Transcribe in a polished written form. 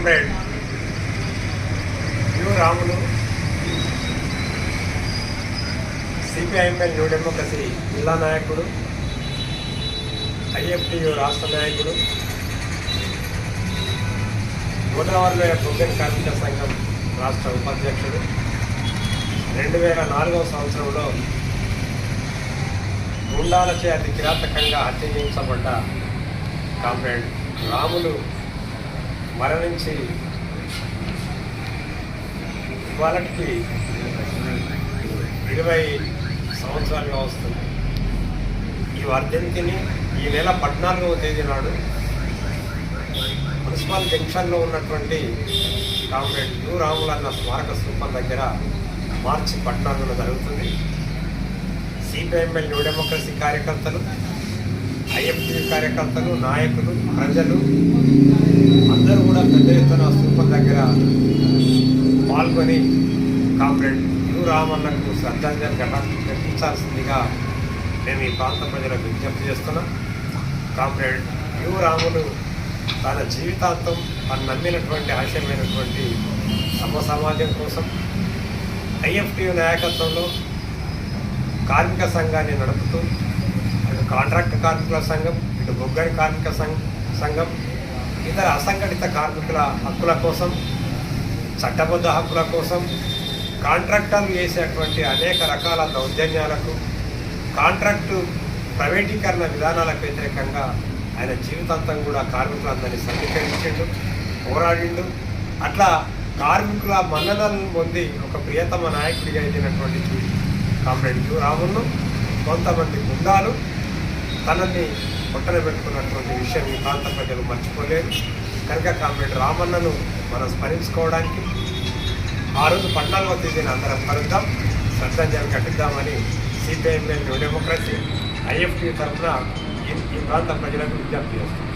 Comrade you Ramulu CPIML new democracy జిల్లా నాయకుడు, IFTU రాష్ట్ర నాయకుడు, గోదావరిలో బొగ్గన కార్మిక సంఘం రాష్ట్ర ఉపాధ్యక్షుడు. 2004వ సంవత్సరంలో గుండాలచే అతి కిరాతకంగా హత్య చేయించబడ్డ కామ్రేడ్ రాములు మరణించి ఇవాళకి 20 సంవత్సరాలుగా వస్తుంది. ఈ వర్ధంతిని ఈ నెల 14వ తేదీ నాడు మున్సిపల్ జంక్షన్లో ఉన్నటువంటి కామ్రేడ్ యు రాములు అన్న స్మారక స్థూపం దగ్గర మార్చి 14న జరుగుతుంది. సిపిఐఎంఎల్ న్యూ డెమోక్రసీ కార్యకర్తలు, ఐఎఫ్టి కార్యకర్తలు, నాయకులు, ప్రజలు అందరూ కూడా పెద్ద ఎత్తున స్థూపం దగ్గర పాల్గొని కామ్రేడ్ యు రామన్నకు శ్రద్ధాంజలి ఘటించాల్సిందిగా మేము ఈ ప్రాంత ప్రజలకు విజ్ఞప్తి చేస్తున్నాం. కామ్రేడ్ యు రాములు తన జీవితాంతం తను నమ్మినటువంటి ఆశయమైనటువంటి సమాజం కోసం ఐఎఫ్టియు నాయకత్వంలో కార్మిక సంఘాన్ని నడుపుతూ అటు కాంట్రాక్ట్ కార్మికుల సంఘం, ఇటు బొగ్గని కార్మిక సంఘం, ఇతర అసంఘటిత కార్మికుల హక్కుల కోసం, చట్టబద్ధ హక్కుల కోసం, కాంట్రాక్టర్లు చేసేటువంటి అనేక రకాల దౌర్జన్యాలకు, కాంట్రాక్టు ప్రైవేటీకరణ విధానాలకు వ్యతిరేకంగా ఆయన జీవితాంతం కూడా కార్మికులందరినీ సమీకరించిండు, పోరాడిండు. అట్లా కార్మికుల మన్ననలను పొంది ఒక ప్రియతమ నాయకుడిగా ఎదిగినటువంటి కామ్రేడ్ యు రాములను కొంతమంది గుండాలు తనని పొట్టన పెట్టుకున్నటువంటి విషయం ఈ ప్రాంత ప్రజలు మర్చిపోలేరు. కనుక కామ్రేడ్ రామన్నను మనం స్మరించుకోవడానికి ఆ రోజు 14వ తేదీన అందరం కలుద్దాం, శ్రద్ధాంజలి ఘటిద్దామని సిపిఐఎంఎల్ న్యూ డెమోక్రసీ ఐఎఫ్టి తరఫున ఈ ప్రాంత ప్రజలకు విజ్ఞప్తి చేస్తాం.